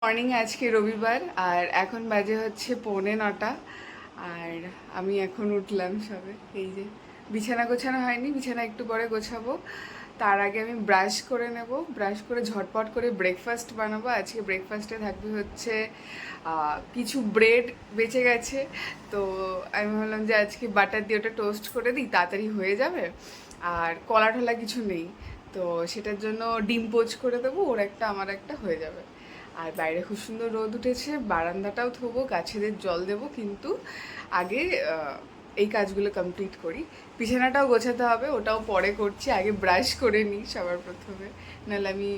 Morning আজকে রবিবার আর এখন বাজে হচ্ছে 8:45। আর আমি এখন উঠলাম সবে। এই যে বিছানা গোছানো হয়নি, বিছানা একটু পরে গোছাবো। তার আগে আমি ব্রাশ করে নেব, ব্রাশ করে ঝটপট করে ব্রেকফাস্ট বানাবো। আজকে ব্রেকফাস্টে থাকবে হচ্ছে কিছু ব্রেড বেঁচে গেছে, তো আমি ভাবলাম যে আজকে বাটার দিয়ে ওটা টোস্ট করে দিই, তাড়াতাড়ি হয়ে যাবে। আর কলা টলা কিছু নেই, তো সেটার জন্য ডিম পোচ করে দেবো, ওর একটা আমার একটা হয়ে যাবে। আর বাইরে খুব সুন্দর রোদ উঠেছে, বারান্দাটাও ধোবো, গাছেদের জল দেবো, কিন্তু আগে এই কাজগুলো কমপ্লিট করি। বিছানাটাও গোছাতে হবে, ওটাও পরে করছি, আগে ব্রাশ করে নিই সবার প্রথমে, নাহলে আমি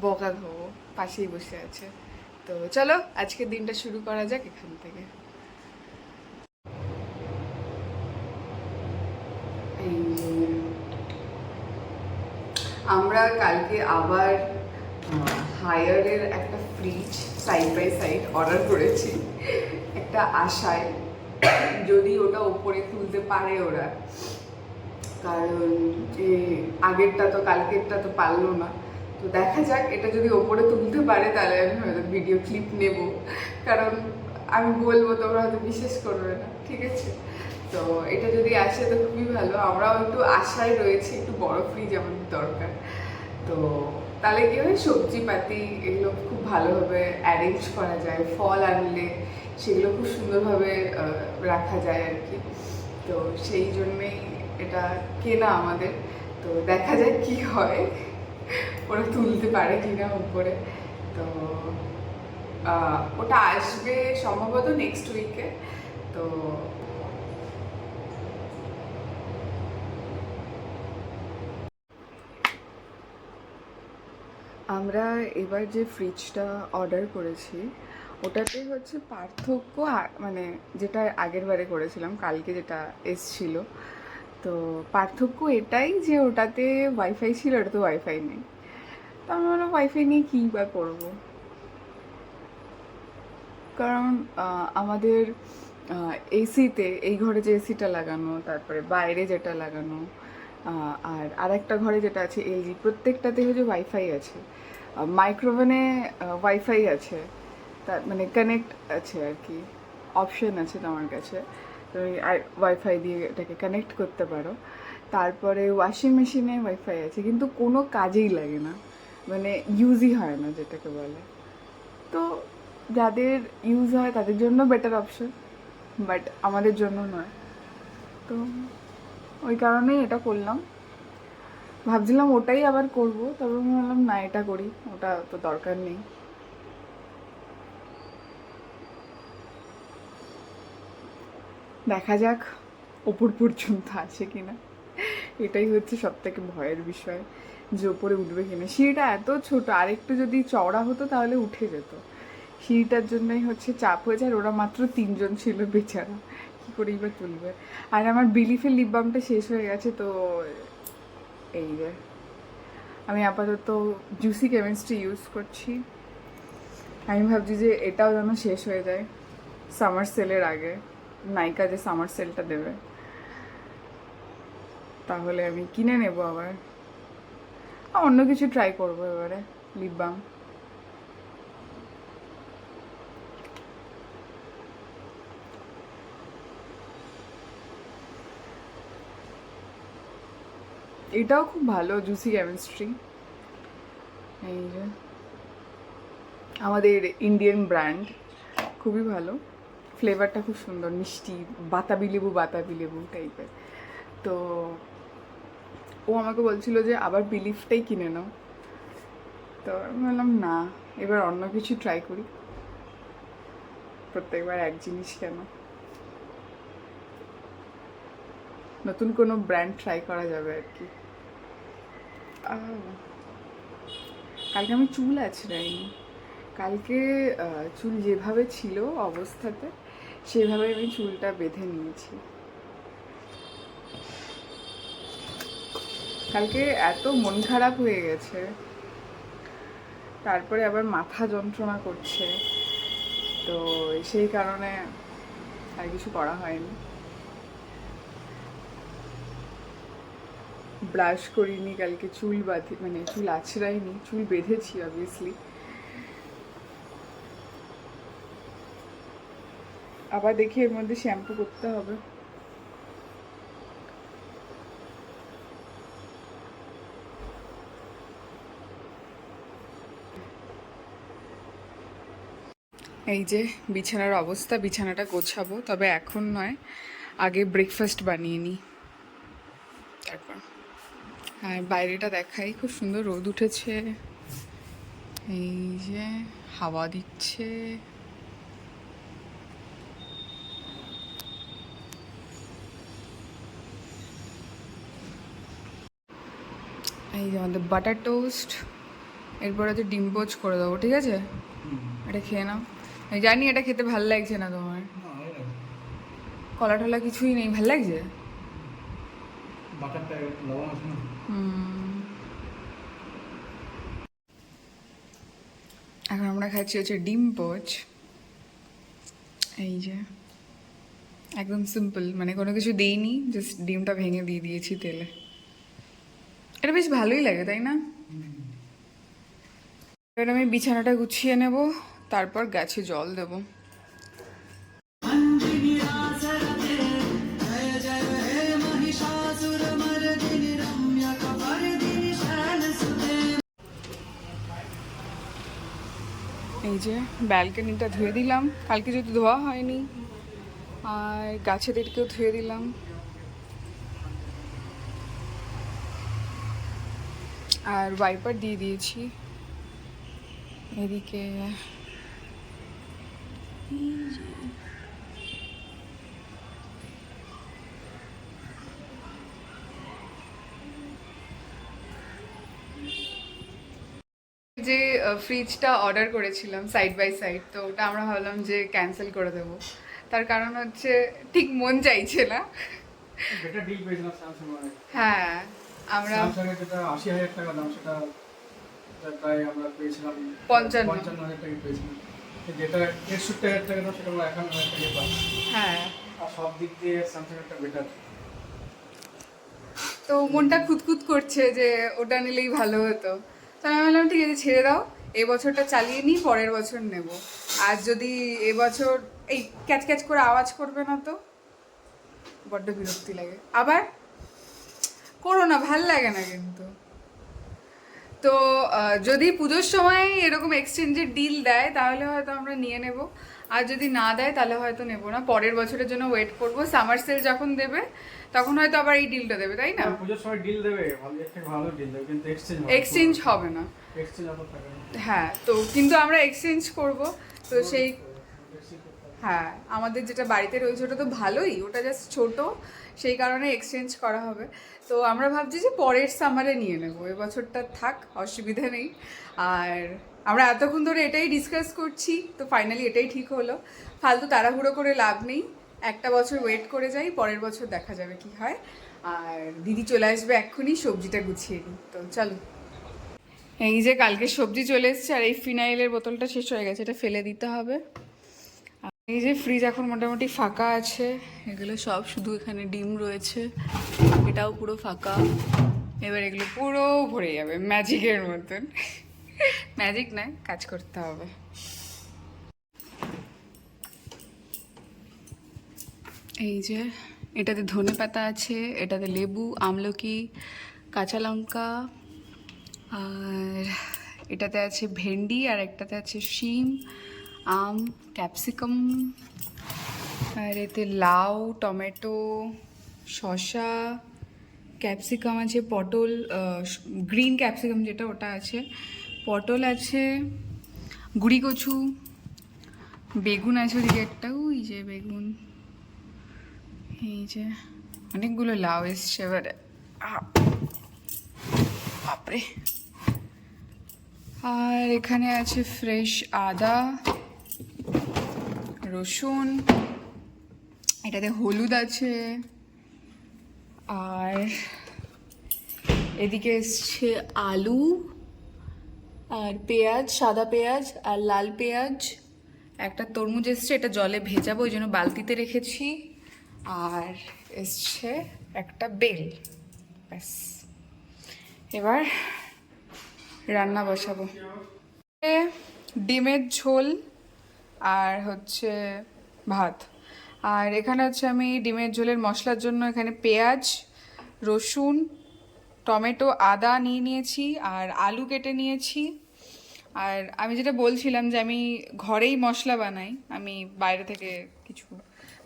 বকা খাবো। পাশেই বসে আছে। তো চলো আজকের দিনটা শুরু করা যাক এখান থেকে। এই যে আমরা কালকে আবার হায়ারের একটা fridge side by side order করেছি, একটা আশায়, যদি ওটা ওপরে তুলতে পারে ওরা। কারণ যে আগেরটা তো কালকেরটা তো পারলো না, তো দেখা যাক, এটা যদি ওপরে তুলতে পারে তাহলে আমি হয়তো ভিডিও ক্লিপ নেব। কারণ আমি বলবো, তোমরা হয়তো বিশ্বাস করবে না, ঠিক আছে? তো এটা যদি আসে তো খুবই ভালো। আমরাও একটু আশায় রয়েছি, একটু বড় ফ্রিজ আমাদের দরকার। তো তাহলে কি হয়, সবজিপাতি এগুলো খুব ভালোভাবে অ্যারেঞ্জ করা যায়, ফল আনলে সেগুলো খুব সুন্দরভাবে রাখা যায় আর কি। তো সেই জন্যেই এটা কেনা আমাদের। তো দেখা যাক কি হয়, ওরা তুলতে পারে কিনা উপরে। তো ওটা আসবে সম্ভবত নেক্সট উইকে। তো আমরা এবার যে ফ্রিজটা অর্ডার করেছি ওটাতে হচ্ছে পার্থক্য, মানে যেটা আগের বারে করেছিলাম, কালকে যেটা এসছিল, তো পার্থক্য এটাই যে ওটাতে ওয়াইফাই ছিল, ওটাতে ওয়াইফাই নেই। তো আমি বললাম ওয়াইফাই নিয়ে কী বা করবো। কারণ আমাদের এসিতে, এই ঘরে যে এসিটা লাগানো, তারপরে বাইরে যেটা লাগানো, আর আরেকটা ঘরে যেটা আছে এলজি, প্রত্যেকটাতে হচ্ছে ওয়াইফাই আছে। মাইক্রোওভেনে ওয়াইফাই আছে, তার মানে কানেক্ট আছে আর কি, অপশন আছে তোমার কাছে, তুমি ওয়াইফাই দিয়ে এটাকে কানেক্ট করতে পারো। তারপরে ওয়াশিং মেশিনে ওয়াইফাই আছে, কিন্তু কোনো কাজেই লাগে না, মানে ইউজই হয় না যেটাকে বলে। তো যাদের ইউজ হয় তাদের জন্য বেটার অপশন, বাট আমাদের জন্য নয়। তো ওই কারণেই এটা করলাম। ভাবছিলাম ওটাই আবার করব, তবে আমি ভাবলাম না, এটা করি, ওটা তো দরকার নেই। দেখা যাক ওপর পর্যন্ত আছে কিনা, এটাই হচ্ছে সব থেকে ভয়ের বিষয়, যে ওপরে উঠবে কিনা। সিঁড়িটা এত ছোট, আরেকটু যদি চওড়া হতো তাহলে উঠে যেত। সিঁড়িটার জন্যই হচ্ছে চাপ হয়েছে, আর ওরা মাত্র 3জন ছিল বেচারা, কী করেই বা তুলবে। আর আমার বিলিফের লিপ বামটা শেষ হয়ে গেছে, তো এই যে আমি আপাতত জুসি কেমিস্ট্রি ইউজ করছি। আমি ভাবছি যে এটাও যেন শেষ হয়ে যায় সামার সেলের আগে, নাইকা যে সামার সেলটা দেবে, তাহলে আমি কিনে নেব আবার। অন্য কিছু ট্রাই করবো এবারে, লিপ বাম। এটাও খুব ভালো, জুসি কেমিস্ট্রি। এই যে আমাদের ইন্ডিয়ান ব্র্যান্ড, খুবই ভালো, ফ্লেভারটা খুব সুন্দর, মিষ্টি, বাতাবি লেবু টাইপের। তো ও আমাকে বলছিল যে আবার বিলিফটাই কিনে নাও, তো আমি বললাম না, এবার অন্য কিছু ট্রাই করি, প্রত্যেকবার এক জিনিস কেন, নতুন কোনো ব্র্যান্ড ট্রাই করা যাবে আর কি। কালকে আমি চুল আঁচড়াইনি, কালকে চুল যেভাবে ছিল অবস্থাতে সেভাবে আমি চুলটা বেঁধে নিয়েছি। কালকে এত মন খারাপ হয়ে গেছে, তারপরে আবার মাথা যন্ত্রণা করছে, তো সেই কারণে আর কিছু করা হয়নি। ব্রাশ করিনি কালকে, চুল বাঁধি, মানে চুল আঁচড়াইনি, চুল বেঁধেছি অবভিয়াসলি। আবার দেখি এর মধ্যে শ্যাম্পু করতে হবে। এই যে বিছানার অবস্থা, বিছানাটা গোছাবো, তবে এখন নয়, আগে ব্রেকফাস্ট বানিয়ে নিই তারপর। আর বাইরেটা দেখাই, খুব সুন্দর রোদ উঠেছে, এই যে হাওয়া দিচ্ছে। এই যে আমাদের বাটার টোস্ট, এরপরে তো ডিম পোচ করে দেবো, ঠিক আছে? এটা খেয়ে নাও। আমি জানি এটা খেতে ভালো লাগছে না তোমার, কলা টলা কিছুই নেই, ভাল লাগছে। এখন আমরা খাচ্ছি হচ্ছে ডিম পোচ। এই যে একদম সিম্পল, মানে কোনো কিছু দিইনি, জাস্ট ডিমটা ভেঙে দিয়ে দিয়েছি তেলে। এটা বেশ ভালোই লাগে, তাই না? এবার আমি বিছানাটা গুছিয়ে নেব, তারপর গাছে জল দেব। এই যে ব্যালকনিটা ধুয়ে দিলাম, কালকে যেহেতু ধোয়া হয়নি, আর গাছেদেরকেও ধুয়ে দিলাম। আর ওয়াইপার দিয়ে দিয়েছি এদিকে। যে ফ্রিজটা অর্ডার করেছিলাম সাইড বাই সাইড, তো ওটা আমরা ভাবলাম যে ক্যান্সেল করে দেব। তার কারণ হচ্ছে ঠিক মন চাইছে না। যেটা ডিল পেয়েছিলাম স্যামসাং এর, হ্যাঁ আমরা স্যামসাং এর যেটা ৮০,০০০ টাকা দাম, সেটা প্রায় আমরা পেয়েছিলাম ৫৫,০০০ টাকা পেয়েছিলাম। যেটা ৬১,০০০ টাকা দাম, সেটা আমরা ৫১,০০০ টাকা পাই। হ্যাঁ, আর সব দিক দিয়ে স্যামসাং একটা বেটার। তো মনটা খুঁতখুত করছে যে ওটা নিলেই ভালো হতো। তো আমি বললাম ঠিক আছে ছেড়ে দাও, এই বছরটা চালিয়ে নিই, পরের বছর নেব। আর যদি এবছর এই ক্যাচ ক্যাচ করে আওয়াজ করবে না তো বড্ড বিরক্তি লাগে। আবার করো না, ভাল লাগে না কিন্তু। তো যদি পুজোর সময় এরকম এক্সচেঞ্জের ডিল দেয় তাহলে হয়তো আমরা নিয়ে নেব, আর যদি না দেয় তাহলে হয়তো নেব না, পরের বছরের জন্য ওয়েট করব। সামার সেল যখন দেবে তখন হয়তো আবার এই ডিলটা দেবে, তাই না? পুজোর সময় ডিল দেবে, ভালো একটা ভালো ডিল দেবে, কিন্তু এক্সচেঞ্জ হবে না। এক্সচেঞ্জ অত টাকা নেই। হ্যাঁ, তো কিন্তু আমরা এক্সচেঞ্জ করব, তো সেই হ্যাঁ আমাদের যেটা বাড়িতে রয়েছে ওটা তো ভালোই, ওটা জাস্ট ছোট, সেই কারণে এক্সচেঞ্জ করা হবে। তো আমরা ভাবছি যে পরের সামারে নিয়ে নেবো, এবছরটা থাক, অসুবিধা নেই। আর আমরা এতক্ষণ ধরে এটাই ডিসকাস করছি, তো ফাইনালি এটাই ঠিক হলো। ফালতু তাড়াহুড়ো করে লাভ নেই, একটা বছর ওয়েট করে যাই, পরের বছর দেখা যাবে কি হয়। আর দিদি চলে আসবে এক্ষুনি, সবজিটা গুছিয়ে নিই, তো চলো। এই যে কালকে সবজি চলে এসছে, আর এই ফিনাইলের বোতলটা শেষ হয়ে গেছে, এটা ফেলে দিতে হবে। এই যে ফ্রিজ এখন মোটামুটি ফাঁকা আছে, এগুলো সব শুধু এখানে ডিম রয়েছে, এটাও পুরো ফাঁকা। এবার এগুলো পুরো ভরে যাবে ম্যাজিকের মতন। ম্যাজিক নয়, কাজ করতে হবে। এই যে এটাতে ধনে পাতা আছে, এটাতে লেবু, আমলকি, কাঁচা লঙ্কা, আর এটাতে আছে ভেন্ডি, আর একটাতে আছে শিম, আম, ক্যাপসিকাম, আর এতে লাউ, টমেটো, শসা, ক্যাপসিকাম আছে, পটল, গ্রিন ক্যাপসিকাম যেটা ওটা আছে, পটল আছে, গুড়ি কচু, বেগুন আছে ওদিকে একটা, ওই যে বেগুন, এই যে অনেকগুলো লাউ এসছে এবারে, বাপরে। আর এখানে আছে ফ্রেশ আদা, রসুন, এটাতে হলুদ আছে, আর এদিকে এসছে আলু, আর পেঁয়াজ, সাদা পেঁয়াজ আর লাল পেঁয়াজ, একটা তরমুজ এসছে, এটা জলে ভেজাবো ওই জন্য বালতিতে রেখেছি, আর এসছে একটা বেল। ব্যাস, এবার রান্না বসাবো। ডিমের ঝোল আর হচ্ছে ভাত। আর এখানে হচ্ছে আমি ডিমের ঝোলের মশলার জন্য এখানে পেঁয়াজ, রসুন, টমেটো, আদা নিয়েছি আর আলু কেটে নিয়েছি। আর আমি যেটা বলছিলাম যে আমি ঘরেই মশলা বানাই, আমি বাইরে থেকে কিছু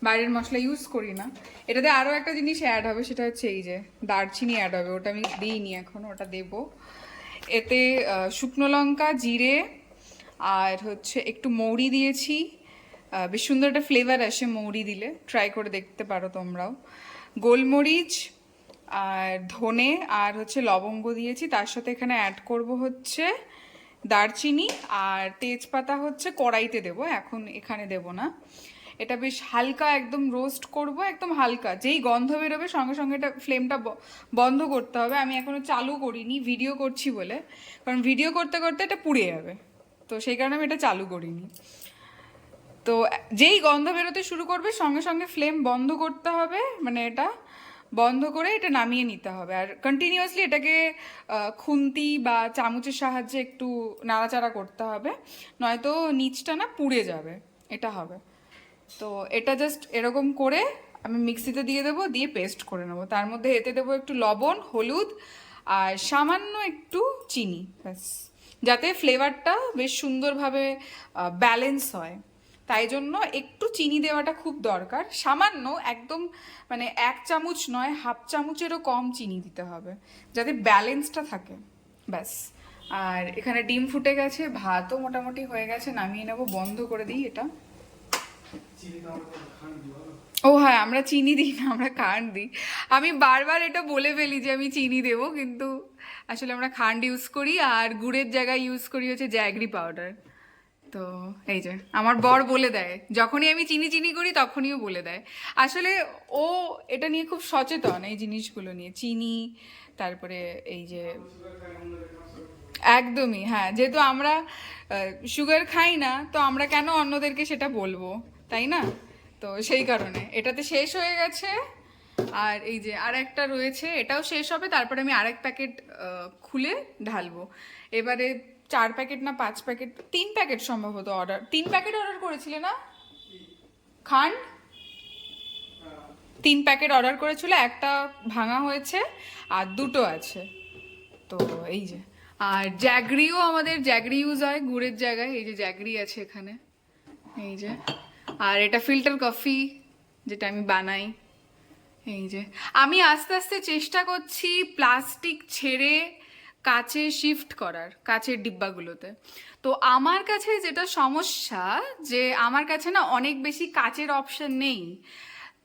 বাইরের মশলা ইউজ করি না। এটাতে আরও একটা জিনিস অ্যাড হবে, সেটা হচ্ছে এই যে দারচিনি অ্যাড হবে, ওটা আমি দিইনি এখন, ওটা দেব। এতে শুকনো লঙ্কা, জিরে আর হচ্ছে একটু মৌরি দিয়েছি। বেশ সুন্দর একটা ফ্লেভার আসে মৌরি দিলে, ট্রাই করে দেখতে পারো তোমরাও। গোলমরিচ আর ধনে আর হচ্ছে লবঙ্গ দিয়েছি। তার সাথে এখানে অ্যাড করব হচ্ছে দারচিনি আর তেজপাতা হচ্ছে কড়াইতে দেব, এখন এখানে দেব না। এটা বেশ হালকা একদম রোস্ট করব, একদম হালকা। যেই গন্ধ বেরোবে সঙ্গে সঙ্গে এটা ফ্লেমটা বন্ধ করতে হবে। আমি এখনও চালু করিনি ভিডিও করছি বলে, কারণ ভিডিও করতে করতে এটা পুড়ে যাবে, তো সেই কারণে আমি এটা চালু করিনি। তো যেই গন্ধ বেরোতে শুরু করবে সঙ্গে সঙ্গে ফ্লেম বন্ধ করতে হবে, মানে এটা বন্ধ করে এটা নামিয়ে নিতে হবে। আর কন্টিনিউয়াসলি এটাকে খুন্তি বা চামচের সাহায্যে একটু নাড়াচাড়া করতে হবে, নয়তো নিচটা না পুড়ে যাবে, এটা হবে। তো এটা জাস্ট এরকম করে আমি মিক্সিতে দিয়ে দেবো, দিয়ে পেস্ট করে নেবো। তার মধ্যে এতে দেবো একটু লবণ, হলুদ আর সামান্য একটু চিনি, ব্যাস, যাতে ফ্লেভারটা বেশ সুন্দরভাবে ব্যালেন্স হয়। তাই জন্য একটু চিনি দেওয়াটা খুব দরকার, সামান্য, একদম মানে 1 চামচ নয়, হাফ চামচেরও কম চিনি দিতে হবে, যাতে ব্যালেন্সটা থাকে, ব্যাস। আর এখানে ডিম ফুটে গেছে, ভাতও মোটামুটি হয়ে গেছে, নামিয়ে নেবো। বন্ধ করে দিই এটা। ও হ্যাঁ, আমরা চিনি দিই না, আমরা খান্ড দিই। আমি বারবার এটা বলে ফেলি যে আমি চিনি দেবো, কিন্তু আসলে আমরা খান্ড ইউজ করি, আর গুড়ের জায়গায় ইউজ করি হচ্ছে জ্যাগরি পাউডার। তো এই যে আমার বর বলে দেয়, যখনই আমি চিনি চিনি করি তখনই ও বলে দেয়। আসলে ও এটা নিয়ে খুব সচেতন, এই জিনিসগুলো নিয়ে, চিনি, তারপরে এই যে একদমই, হ্যাঁ, যেহেতু আমরা সুগার খাই না, তো আমরা কেন অন্যদেরকে সেটা বলবো, তাই না? তো সেই কারণে এটাতে শেষ হয়ে গেছে। আর এই যে আর একটা রয়েছে, এটাও শেষ হবে, তারপরে আমি আরেক প্যাকেট খুলে ঢালবো। এবারে 4 প্যাকেট না 5 প্যাকেট, 3 প্যাকেট সম্ভবত অর্ডার, 3 প্যাকেট অর্ডার করেছিলে না খান্ড? 3 প্যাকেট অর্ডার করেছিল, একটা ভাঙা হয়েছে আর 2টো আছে। তো এই যে, আর জ্যাগরিও, আমাদের জ্যাগরি ইউজ হয় গুড়ের জায়গায়, এই যে জ্যাগরি আছে এখানে, এই যে। আর এটা ফিল্টার কফি যেটা আমি বানাই, এই যে। আমি আস্তে আস্তে চেষ্টা করছি প্লাস্টিক ছেড়ে কাচে শিফট করার, কাচের ডিব্বাগুলোতে। তো আমার কাছে যেটা সমস্যা, যে আমার কাছে না অনেক বেশি কাচের অপশন নেই।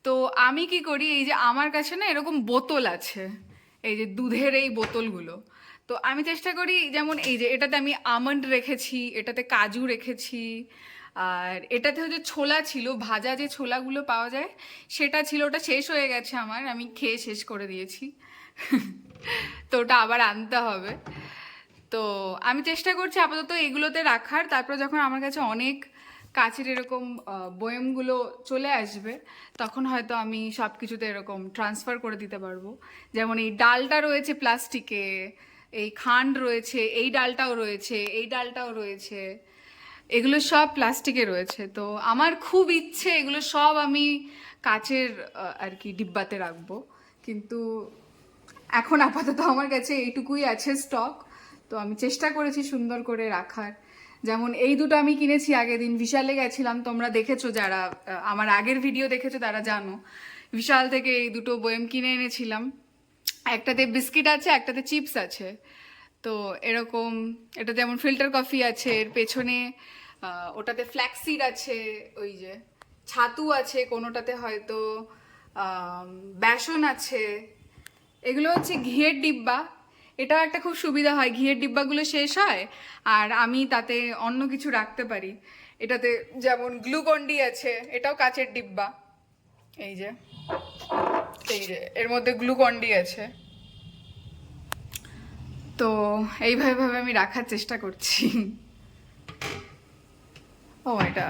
তো আমি কি করি, এই যে আমার কাছে না এরকম বোতল আছে, এই যে দুধের এই বোতলগুলো। তো আমি চেষ্টা করি, যেমন এই যে এটাতে আমি আমন্ড রেখেছি, এটাতে কাজু রেখেছি, আর এটাতে হচ্ছে ছোলা ছিল, ভাজা যে ছোলাগুলো পাওয়া যায় সেটা ছিল, ওটা শেষ হয়ে গেছে আমার, আমি খেয়ে শেষ করে দিয়েছি। তো ওটা আবার আনতে হবে। তো আমি চেষ্টা করছি আপাতত এগুলোতে রাখার, তারপর যখন আমার কাছে অনেক কাচের এরকম বয়ামগুলো চলে আসবে, তখন হয়তো আমি সব কিছুতে এরকম ট্রান্সফার করে দিতে পারবো। যেমন এই ডালটা রয়েছে প্লাস্টিকে, এই খান্ড রয়েছে, এই ডালটাও রয়েছে, এই ডালটাও রয়েছে, এগুলো সব প্লাস্টিকে রয়েছে। তো আমার খুব ইচ্ছে এগুলো সব আমি কাচের আর কি ডিব্বাতে রাখবো, কিন্তু এখন আপাতত আমার কাছে এইটুকুই আছে স্টক। তো আমি চেষ্টা করেছি সুন্দর করে রাখার। যেমন এই দুটো আমি কিনেছি আগের দিন, বিশালে গেছিলাম, তোমরা দেখেছো, যারা আমার আগের ভিডিও দেখেছো তারা জানো, বিশাল থেকে এই দুটো বয়াম কিনে এনেছিলাম। একটাতে বিস্কিট আছে, একটাতে চিপস আছে। তো এরকম, এটা যেমন ফিল্টার কফি আছে, এর পেছনে ওটাতে ফ্ল্যাক্সিড আছে, ওই যে ছাতু আছে কোনোটাতে, হয়তো বেসন আছে। এগুলো হচ্ছে ঘিয়ের ডিব্বা। এটাও একটা খুব সুবিধা হয়, ঘিয়ের ডিব্বাগুলো শেষ হয় আর আমি তাতে অন্য কিছু রাখতে পারি। এটাতে যেমন গ্লুকন্ডি আছে, এটাও কাচের ডিব্বা, এই যে, এই যে এর মধ্যে গ্লুকন্ডি আছে। তো এইভাবে আমি রাখার চেষ্টা করছি। ও এটা,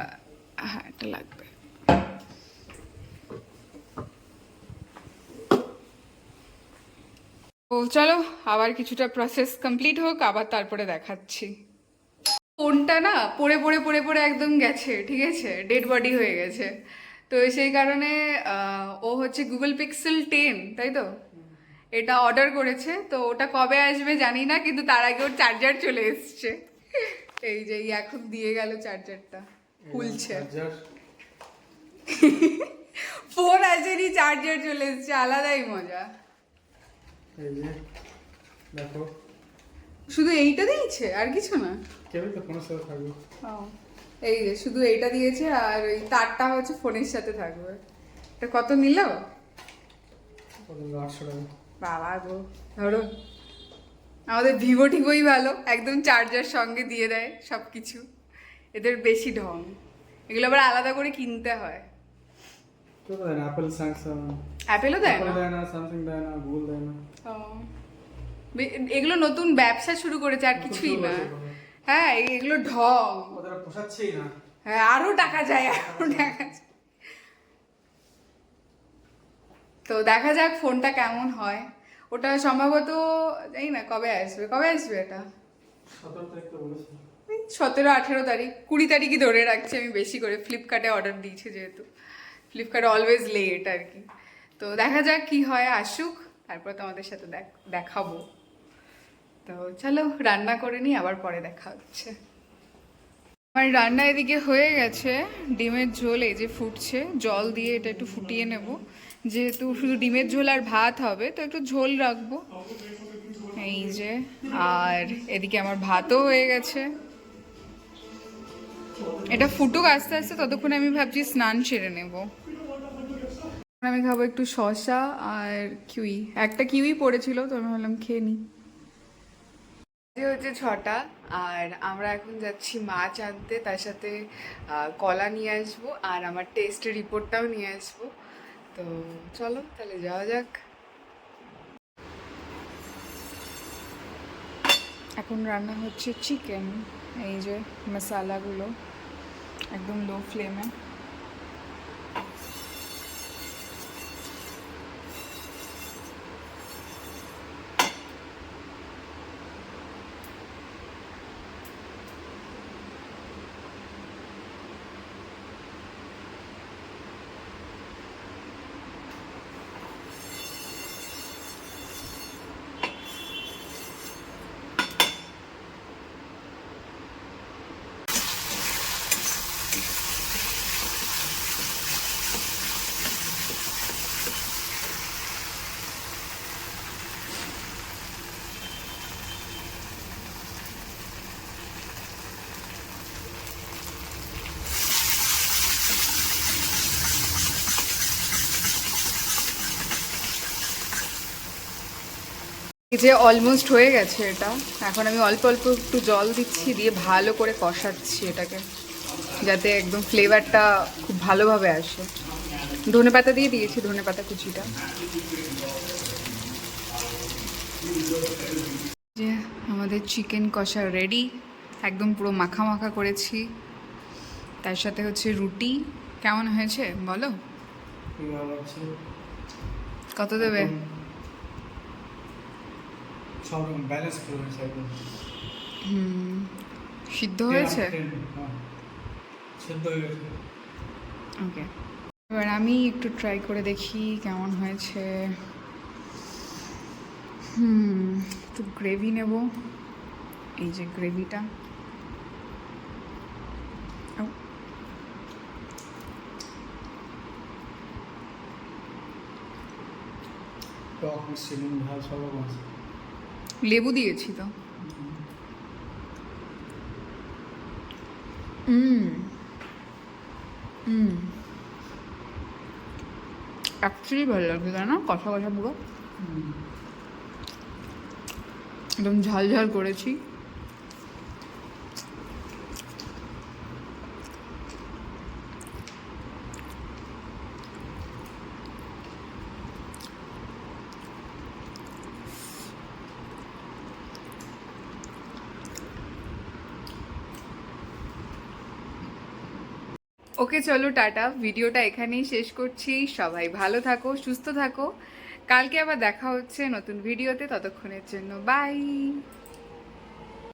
হ্যাঁ এটা লাগবে। তো চলো আবার কিছুটা প্রসেস কমপ্লিট হোক, আবার তারপরে দেখাচ্ছি। ফোনটা না পড়ে পড়ে পড়ে পড়ে একদম গেছে, ঠিক আছে, ডেড বডি হয়ে গেছে। তো সেই কারণে ও হচ্ছে গুগল পিক্সেল 10, তাই তো? এটা অর্ডার করেছে, তো ওটা কবে আসবে জানি না, কিন্তু তার আগে ওর চার্জার চলে এসছে। এই যে এখন দিয়ে গেল চার্জারটা, খুলছে। চার্জার ফোন আসেনি, চার্জার চলে এসছে, আলাদাই মজা। এই যে দেখো, শুধু এইটা দিয়েছে আর কিছু না? কেবল তো ফোনের সাথে থাকবে। এই যে শুধু এইটা দিয়েছে, আর ওই তারটা হচ্ছে ফোনের সাথে থাকবে। এটা কত নিল? 800 টাকা। বাবা গো, ধরো আমাদের ভিভো টিভোই ভালো, একদম চার্জার সঙ্গে দিয়ে দেয় সব কিছু। এদের বেশি ঢং, এগুলো আবার আলাদা করে কিনতে হয়। তো দেয় না অ্যাপল, স্যামসাং। অ্যাপেলও দেয় না? দেয় না, স্যামসাং দেয় না, গুগল দেয় না। এগুলো নতুন ব্যবসা শুরু করেছে, আর কিছুই না। হ্যাঁ, এগুলো ঢং। ওদের পোষাচ্ছেই না। হ্যাঁ, আরো টাকা যায়, আরো টাকা যায়। তো দেখা যাক ফোনটা কেমন হয়। ওটা সম্ভবত জানি না কবে আসবে এটা। 17 তারিখ তো বলেছে। 17-18 তারিখ, 20 তারিখই ধরে রাখছি আমি বেশি করে। ফ্লিপকার্টে অর্ডার দিয়েছে যেহেতু, ফ্লিপকার্ট অলওয়েজ লেট আর কি। তো দেখা যাক কি হয়, আসুক, তারপর তোমাদের সাথে দেখাবো। তো চলো রান্না করে নিই, আবার পরে দেখা হচ্ছে। আমার রান্না এদিকে হয়ে গেছে, ডিমের ঝোল এই যে ফুটছে, জল দিয়ে এটা একটু ফুটিয়ে নেব। যেহেতু শুধু ডিমের ঝোল আর ভাত হবে, তো একটু ঝোল রাখবো। এই যে, আর এদিকে আমার ভাতও হয়ে গেছে। এটা ফুটুক আস্তে আস্তে, ততক্ষণে আমি ভাবছি স্নান সেরে নেব। আমি খাবো একটু শসা আর কিউই, একটা কিউই পড়েছিল, তো আমি ভাবলাম খেয়ে নিই। হচ্ছে 6টা, আর আমরা এখন যাচ্ছি মাছ আনতে, তার সাথে কলা নিয়ে আসবো, আর আমার টেস্ট রিপোর্টটাও নিয়ে আসবো। তো চলো তাহলে যাওয়া যাক। এখন রান্না হচ্ছে চিকেন, এই যে মশালাগুলো একদম লো ফ্লেমে। এই যে অলমোস্ট হয়ে গেছে এটা, এখন আমি অল্প অল্প একটু জল দিচ্ছি, দিয়ে ভালো করে কষাচ্ছি এটাকে, যাতে একদম ফ্লেভারটা খুব ভালোভাবে আসে। ধনেপাতা দিয়ে দিয়েছি, ধনেপাতা কুচিটা। যে আমাদের চিকেন কষা রেডি, একদম পুরো মাখা মাখা করেছি, তার সাথে হচ্ছে রুটি। কেমন হয়েছে বলো? কত দেবে? সব ব্যালেন্স করে হয়েছে একদম। সিদ্ধ হয়েছে? সিদ্ধ হয়ে গেছে। ওকে, এবার আমি একটু ট্রাই করে দেখি কেমন হয়েছে। একটু গ্রেভি নেব, এই যে গ্রেভিটা। টক মিষ্টি নুন ঝাল সব রকম আছে। লেবু দিয়েছি তো। অ্যাকচুয়ালি ভালো লাগছে, তাই না? কষা কষা পুরো একদম ঝাল ঝাল করেছি। ওকে চলো টাটা, ভিডিওটা এখানেই শেষ করছি। সবাই ভালো থাকো, সুস্থ থাকো, কালকে আবার দেখা হচ্ছে নতুন ভিডিওতে, ততক্ষণের জন্য বাই।